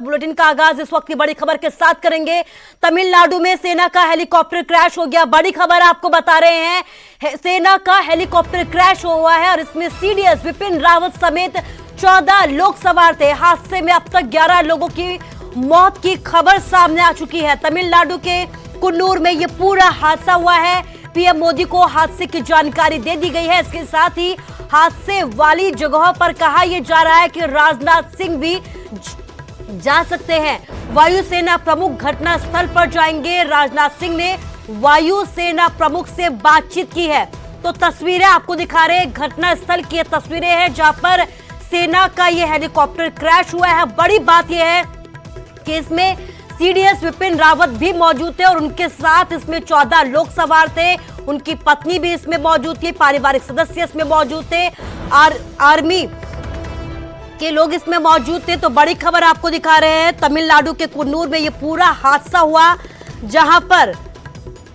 Bulletin का आगाज इस वक्त की बड़ी खबर के साथ करेंगे। तमिलनाडु में सेना का हेलीकॉप्टर क्रैश हो गया। बड़ी खबर आपको बता रहे हैं, सेना का हेलीकॉप्टर क्रैश हुआ है और इसमें सीडीएस विपिन रावत समेत 14 लोग सवार थे। हादसे में अब तक 11 लोगों की मौत की खबर सामने आ चुकी है। तमिलनाडु के कुन्नूर में यह पूरा हादसा हुआ है। पीएम मोदी को हादसे की जानकारी दे दी गई है। इसके साथ ही हादसे वाली जगहों पर कहा यह जा रहा है कि राजनाथ सिंह भी जा सकते हैं। वायुसेना प्रमुख घटना स्थल पर जाएंगे। राजनाथ सिंह ने वायुसेना प्रमुख से बातचीत की है। तो तस्वीरें आपको दिखा रहे हैं, घटना स्थल की तस्वीरें हैं जहां पर सेना का यह हेलीकॉप्टर क्रैश हुआ है। बड़ी बात यह है कि इसमें सीडीएस विपिन रावत भी मौजूद थे और उनके साथ इसमें 14 लोग सवार थे। उनकी पत्नी भी इसमें मौजूद थी, पारिवारिक सदस्य इसमें मौजूद थे, आर्मी के लोग इसमें मौजूद थे। तो बड़ी खबर आपको दिखा रहे हैं, तमिलनाडु के कुन्नूर में ये पूरा हादसा हुआ, जहां पर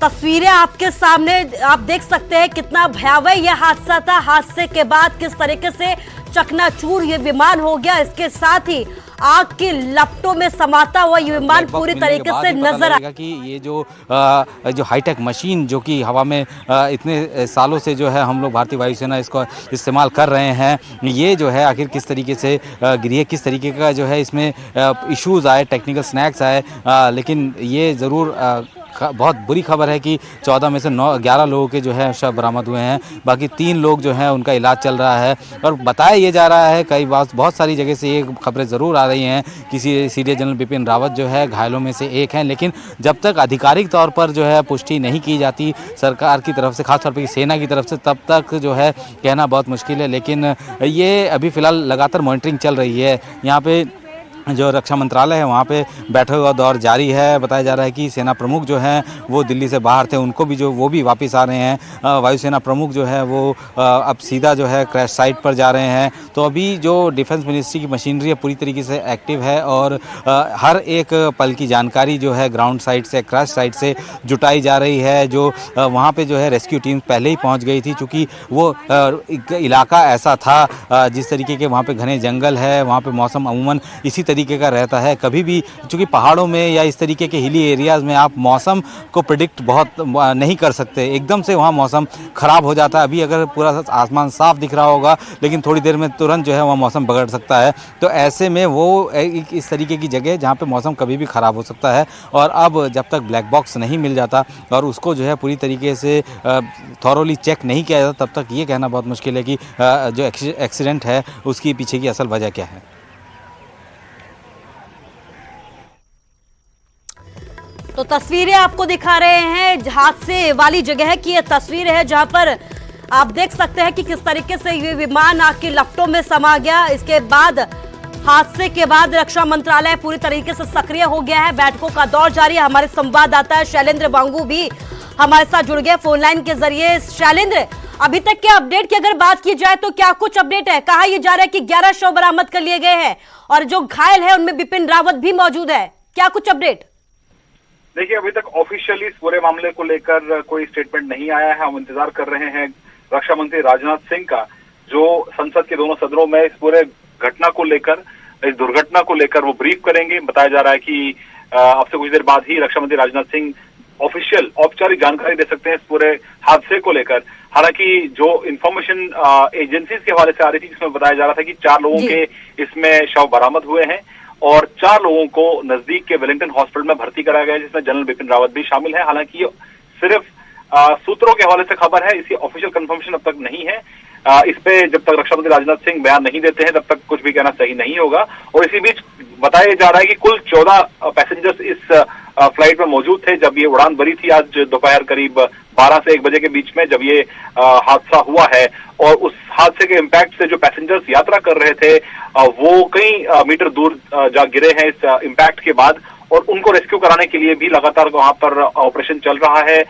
तस्वीरें आपके सामने आप देख सकते हैं कितना भयावह यह हादसा था। हादसे के बाद किस तरीके से चकनाचूर ये विमान हो गया, इसके साथ ही आग की लपटों में समाता हुआ ये विमान पूरी तरीके से नजर आएगा कि ये जो हाईटेक मशीन जो कि हवा में इतने सालों से जो है हम लोग भारतीय वायुसेना इसको इस्तेमाल कर रहे हैं, ये जो है आखिर किस तरीके से गिरी है, किस तरीके का जो है इसमें इश्यूज आए, टेक्निकल स्नैक्स आए, लेकिन ये ज़रूर बहुत बुरी खबर है कि 14 में से 11 लोगों के जो है शव बरामद हुए हैं। बाकी 3 लोग जो हैं उनका इलाज चल रहा है और बताया ये जा रहा है, कई बार बहुत सारी जगह से ये खबरें ज़रूर आ रही हैं कि सीडीएस जनरल बिपिन रावत जो है घायलों में से एक हैं, लेकिन जब तक आधिकारिक तौर पर जो है पुष्टि नहीं की जाती सरकार की तरफ से, खासतौर पर सेना की तरफ से, तब तक जो है कहना बहुत मुश्किल है। लेकिन ये अभी फ़िलहाल लगातार मॉनिटरिंग चल रही है। यहाँ पे जो रक्षा मंत्रालय है वहाँ पे बैठक का दौर जारी है। बताया जा रहा है कि सेना प्रमुख जो हैं वो दिल्ली से बाहर थे, उनको भी वो भी वापस आ रहे हैं। वायुसेना प्रमुख जो है वो अब सीधा जो है क्रैश साइट पर जा रहे हैं। तो अभी जो डिफेंस मिनिस्ट्री की मशीनरी है पूरी तरीके से एक्टिव है और हर एक पल की जानकारी जो है ग्राउंड साइट से, क्रैश साइट से जुटाई जा रही है। जो वहाँ पे जो है रेस्क्यू टीम पहले ही पहुँच गई थी, चूँकि वो इलाका ऐसा था जिस तरीके के वहाँ पे घने जंगल है, वहाँ पे मौसम अमूमन इसी तरीके का रहता है। कभी भी चूंकि पहाड़ों में या इस तरीके के हिली एरियाज में आप मौसम को प्रिडिक्ट बहुत नहीं कर सकते, एकदम से वहाँ मौसम ख़राब हो जाता है। अभी अगर पूरा आसमान साफ दिख रहा होगा लेकिन थोड़ी देर में तुरंत जो है वहाँ मौसम बिगड़ सकता है। तो ऐसे में वो इस तरीके की जगह जहाँ पे मौसम कभी भी ख़राब हो सकता है और अब जब तक ब्लैक बॉक्स नहीं मिल जाता और उसको जो है पूरी तरीके से थॉरोली चेक नहीं किया जाता, तब तक ये कहना बहुत मुश्किल है कि जो एक्सीडेंट है उसकी पीछे की असल वजह क्या है। तो तस्वीरें आपको दिखा रहे हैं हादसे वाली जगह की, ये तस्वीर है जहां पर आप देख सकते हैं कि किस तरीके से ये विमान आग की लपटों में समा गया। इसके बाद हादसे के बाद रक्षा मंत्रालय पूरी तरीके से सक्रिय हो गया है। बैठकों का दौर जारी है। हमारे संवाददाता शैलेंद्र वांगू भी हमारे साथ जुड़ गए फोन लाइन के जरिए। शैलेंद्र, अभी तक के अपडेट की अगर बात की जाए तो क्या कुछ अपडेट है? कहा यह जा रहा है कि 11 शव बरामद कर लिए गए हैं और जो घायल है उनमें बिपिन रावत भी मौजूद है। क्या कुछ अपडेट? देखिए, अभी तक ऑफिशियली इस पूरे मामले को लेकर कोई स्टेटमेंट नहीं आया है। हम इंतजार कर रहे हैं रक्षा मंत्री राजनाथ सिंह का, जो संसद के दोनों सदनों में इस पूरे घटना को लेकर, इस दुर्घटना को लेकर वो ब्रीफ करेंगे। बताया जा रहा है कि अब से कुछ देर बाद ही रक्षा मंत्री राजनाथ सिंह ऑफिशियल औपचारिक जानकारी दे सकते हैं इस पूरे हादसे को लेकर। हालांकि जो इंफॉर्मेशन एजेंसीज के हवाले से आ रही थी, जिसमें बताया जा रहा था कि 4 लोगों के इसमें शव बरामद हुए हैं और 4 लोगों को नजदीक के वेलिंगटन हॉस्पिटल में भर्ती कराया गया है, जिसमें जनरल बिपिन रावत भी शामिल है। हालांकि ये सिर्फ सूत्रों के हवाले से खबर है, इसकी ऑफिशियल कंफर्मेशन अब तक नहीं है। इस पे जब तक रक्षा मंत्री राजनाथ सिंह बयान नहीं देते हैं तब तक कुछ भी कहना सही नहीं होगा। और इसी बीच बताया जा रहा है कि कुल 14 पैसेंजर्स इस फ्लाइट में मौजूद थे जब ये उड़ान भरी थी आज दोपहर करीब 12 से 1 बजे के बीच में, जब ये हादसा हुआ है। और उस हादसे के इम्पैक्ट से जो पैसेंजर्स यात्रा कर रहे थे वो कई मीटर दूर जा गिरे हैं इस इम्पैक्ट के बाद, और उनको रेस्क्यू कराने के लिए भी लगातार वहां पर ऑपरेशन चल रहा है।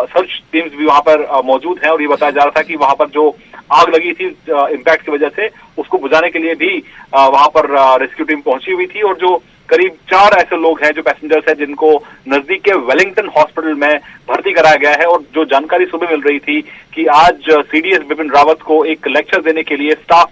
सर्च टीम्स भी वहां पर मौजूद हैं और ये बताया जा रहा था कि वहां पर जो आग लगी थी इम्पैक्ट की वजह से, उसको बुझाने के लिए भी वहां पर रेस्क्यू टीम पहुंची हुई थी। और जो करीब 4 ऐसे लोग हैं जो पैसेंजर्स हैं जिनको नजदीक के वेलिंगटन हॉस्पिटल में भर्ती कराया गया है। और जो जानकारी सुबह मिल रही थी कि आज सीडीएस बिपिन रावत को एक लेक्चर देने के लिए स्टाफ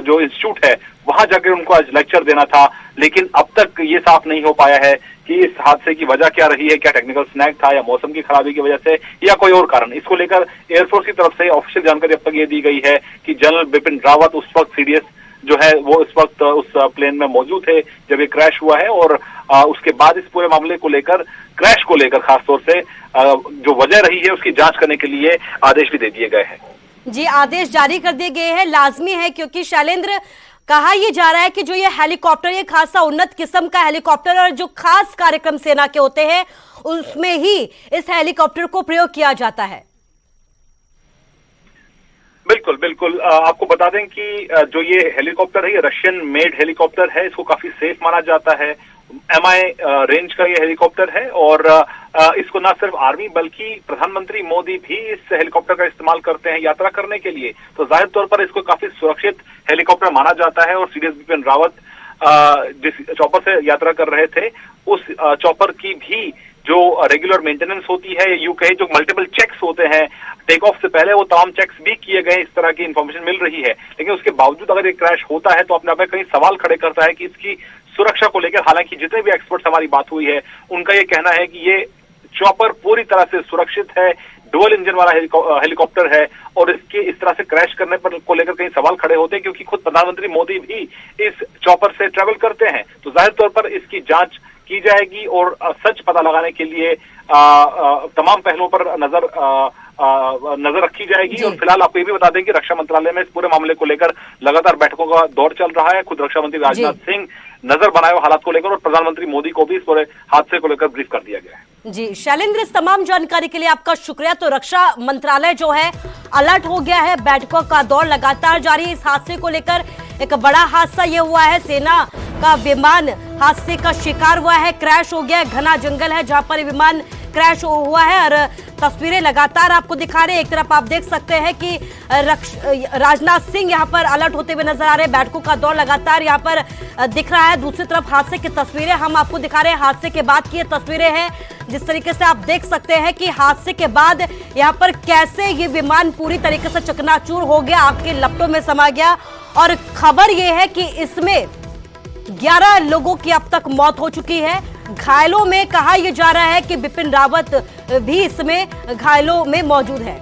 जो इंस्टीट्यूट है वहां जाकर उनको आज लेक्चर देना था, लेकिन अब तक ये साफ नहीं हो पाया है कि इस हादसे की वजह क्या रही है, क्या टेक्निकल स्नैग था या मौसम की खराबी की वजह से या कोई और कारण। इसको लेकर एयरफोर्स की तरफ से ऑफिशियल जानकारी अब तक ये दी गई है कि जनरल बिपिन रावत उस वक्त सीडीएस जो है वो इस वक्त उस प्लेन में मौजूद थे जब ये क्रैश हुआ है, और उसके बाद इस पूरे मामले को लेकर, क्रैश को लेकर खासतौर से जो वजह रही है उसकी जांच करने के लिए आदेश भी दे दिए गए हैं। जी, आदेश जारी कर दिए गए हैं, लाजमी है, क्योंकि शैलेंद्र कहा यह जा रहा है कि जो ये हेलीकॉप्टर, ये खासा उन्नत किस्म का हेलीकॉप्टर और जो खास कार्यक्रम सेना के होते हैं उसमें ही इस हेलीकॉप्टर को प्रयोग किया जाता है। बिल्कुल बिल्कुल, आपको बता दें कि जो ये हेलीकॉप्टर है ये रशियन मेड हेलीकॉप्टर है, इसको काफी सेफ माना जाता है। MI रेंज का ये हेलीकॉप्टर है और इसको न सिर्फ आर्मी बल्कि प्रधानमंत्री मोदी भी इस हेलीकॉप्टर का इस्तेमाल करते हैं यात्रा करने के लिए, तो जाहिर तौर पर इसको काफी सुरक्षित हेलीकॉप्टर माना जाता है। और सीडीएस बिपिन रावत जिस चॉपर से यात्रा कर रहे थे उस चॉपर की भी जो रेगुलर मेंटेनेंस होती है, यूं कहे जो मल्टीपल चेक्स होते हैं टेक ऑफ से पहले, वो तमाम चेक्स भी किए गए, इस तरह की इंफॉर्मेशन मिल रही है। लेकिन उसके बावजूद अगर ये क्रैश होता है तो अपने आप में कई सवाल खड़े करता है कि इसकी सुरक्षा को लेकर। हालांकि जितने भी एक्सपर्ट्स हमारी बात हुई है उनका ये कहना है कि ये चॉपर पूरी तरह से सुरक्षित है, डुअल इंजन वाला हेलीकॉप्टर है, और इसके इस तरह से क्रैश करने पर को लेकर कई सवाल खड़े होते हैं क्योंकि खुद प्रधानमंत्री मोदी भी इस चॉपर से ट्रेवल करते हैं। तो जाहिर तौर पर इसकी जांच की जाएगी और सच पता लगाने के लिए तमाम पहलुओं पर नजर रखी जाएगी। और फिलहाल आपको ये भी बता दें कि रक्षा मंत्रालय में इस पूरे मामले को लेकर लगातार बैठकों का दौर चल रहा है। खुद रक्षा मंत्री राजनाथ सिंह नजर बनाए हुए हालात को लेकर और प्रधानमंत्री मोदी को भी इस पूरे हादसे को लेकर ब्रीफ कर दिया गया है। जी शैलेंद्र, इस तमाम जानकारी के लिए आपका शुक्रिया। तो रक्षा मंत्रालय जो है अलर्ट हो गया है, बैठकों का दौर लगातार जारी है। इस हादसे को लेकर एक बड़ा हादसा ये हुआ है, सेना का विमान हादसे का शिकार हुआ है, क्रैश हो गया है। घना जंगल है जहां पर विमान क्रैश हुआ है और तस्वीरें लगातार आपको दिखा रहे हैं। एक तरफ आप देख सकते हैं कि राजनाथ सिंह यहां पर अलर्ट होते हुए नजर आ रहे हैं, बैठकों का दौर लगातार यहां पर दिख रहा है। दूसरी तरफ हादसे की तस्वीरें हम आपको दिखा रहे हैं, हादसे के बाद की ये तस्वीरें हैं जिस तरीके से आप देख सकते हैं कि हादसे के बाद यहां पर कैसे ये विमान पूरी तरीके से चकनाचूर हो गया, आग के लपटों में समा गया। और खबर यह है कि इसमें 11 लोगों की अब तक मौत हो चुकी है। घायलों में कहा यह जा रहा है कि बिपिन रावत भी इसमें घायलों में मौजूद है।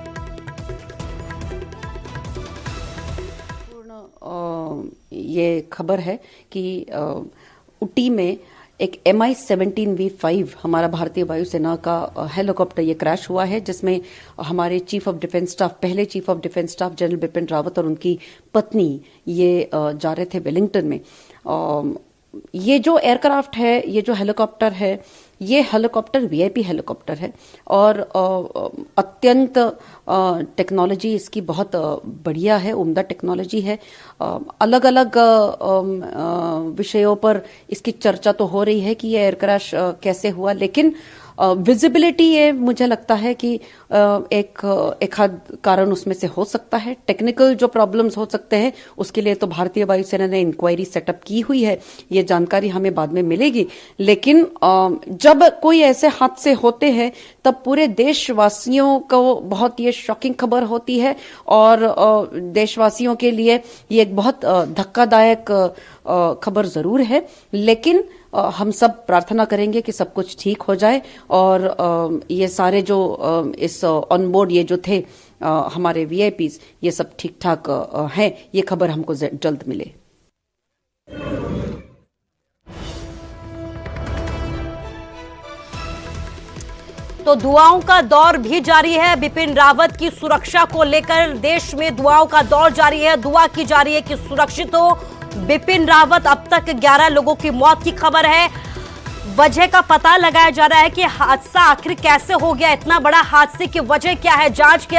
ये खबर है कि उटी में एक MI-17V5 हमारा भारतीय वायुसेना का हेलीकॉप्टर ये क्रैश हुआ है, जिसमें हमारे चीफ ऑफ डिफेंस स्टाफ, पहले chief of defence staff general Bipin Rawat और उनकी पत्नी ये जा रहे थे वेलिंगटन में। ये जो एयरक्राफ्ट है, ये जो हेलीकॉप्टर है, ये हेलीकॉप्टर VIP हेलीकॉप्टर है और अत्यंत टेक्नोलॉजी इसकी बहुत बढ़िया है, उम्दा टेक्नोलॉजी है। अलग अलग विषयों पर इसकी चर्चा तो हो रही है कि ये एयर क्रैश कैसे हुआ, लेकिन विजिबिलिटी ये मुझे लगता है कि एक आध कारण उसमें से हो सकता है। टेक्निकल जो प्रॉब्लम्स हो सकते हैं उसके लिए तो भारतीय वायुसेना ने इंक्वायरी सेटअप की हुई है, ये जानकारी हमें बाद में मिलेगी। लेकिन जब कोई ऐसे हादसे होते हैं तब पूरे देशवासियों को बहुत ये शॉकिंग खबर होती है और देशवासियों के लिए ये एक बहुत धक्कादायक खबर जरूर है। लेकिन हम सब प्रार्थना करेंगे कि सब कुछ ठीक हो जाए और ये सारे जो इस ऑनबोर्ड ये जो थे हमारे VIPs, ये सब ठीक ठाक हैं। ये खबर हमको जल्द मिले। तो दुआओं का दौर भी जारी है। बिपिन रावत की सुरक्षा को लेकर देश में दुआओं का दौर जारी है। दुआ की जा रही है कि सुरक्षित हो बिपिन रावत। अब तक 11 लोगों की मौत की खबर है। वजह का पता लगाया जा रहा है कि हादसा आखिर कैसे हो गया, इतना बड़ा हादसे की वजह क्या है। जांच के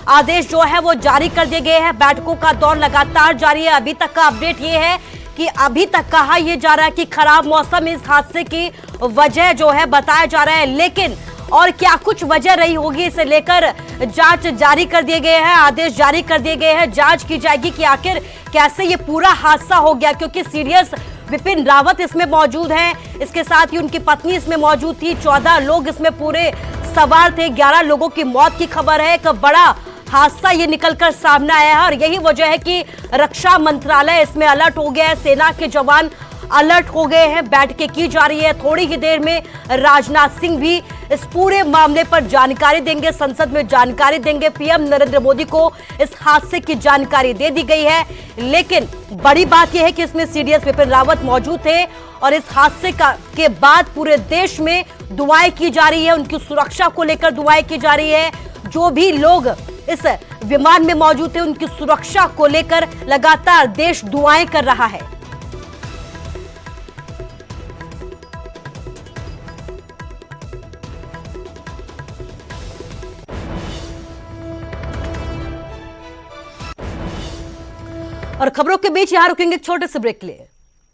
आदेश जो है वो जारी कर दिए गए हैं। बैठकों का दौर लगातार जारी है। अभी तक का अपडेट ये है कि अभी तक कहा यह जा रहा है कि खराब मौसम इस हादसे की वजह जो है बताया जा रहा है, लेकिन और क्या कुछ वजह रही होगी इसे लेकर जांच जारी कर दिए गए हैं, आदेश जारी कर दिए गए हैं। जांच की जाएगी कि आखिर कैसे ये पूरा हादसा हो गया, क्योंकि सीडीएस बिपिन रावत इसमें मौजूद हैं, इसके साथ ही उनकी पत्नी इसमें मौजूद थी। 14 लोग इसमें पूरे सवार थे। 11 लोगों की मौत की खबर है। एक बड़ा हादसा ये निकलकर सामने आया है और यही वजह है कि रक्षा मंत्रालय इसमें अलर्ट हो गया है। सेना के जवान अलर्ट हो गए हैं, बैठकें की जा रही है। थोड़ी ही देर में राजनाथ सिंह भी इस पूरे मामले पर जानकारी देंगे, संसद में जानकारी देंगे। पीएम नरेंद्र मोदी को इस हादसे की जानकारी दे दी गई है, लेकिन बड़ी बात यह है कि इसमें सीडीएस विपिन रावत मौजूद थे और इस हादसे के बाद पूरे देश में दुआएं की जा रही है, उनकी सुरक्षा को लेकर दुआएं की जा रही है। जो भी लोग इस विमान में मौजूद थे उनकी सुरक्षा को लेकर लगातार देश दुआएं कर रहा है। और खबरों के बीच यहां रुकेंगे एक छोटे से ब्रेक के लिए।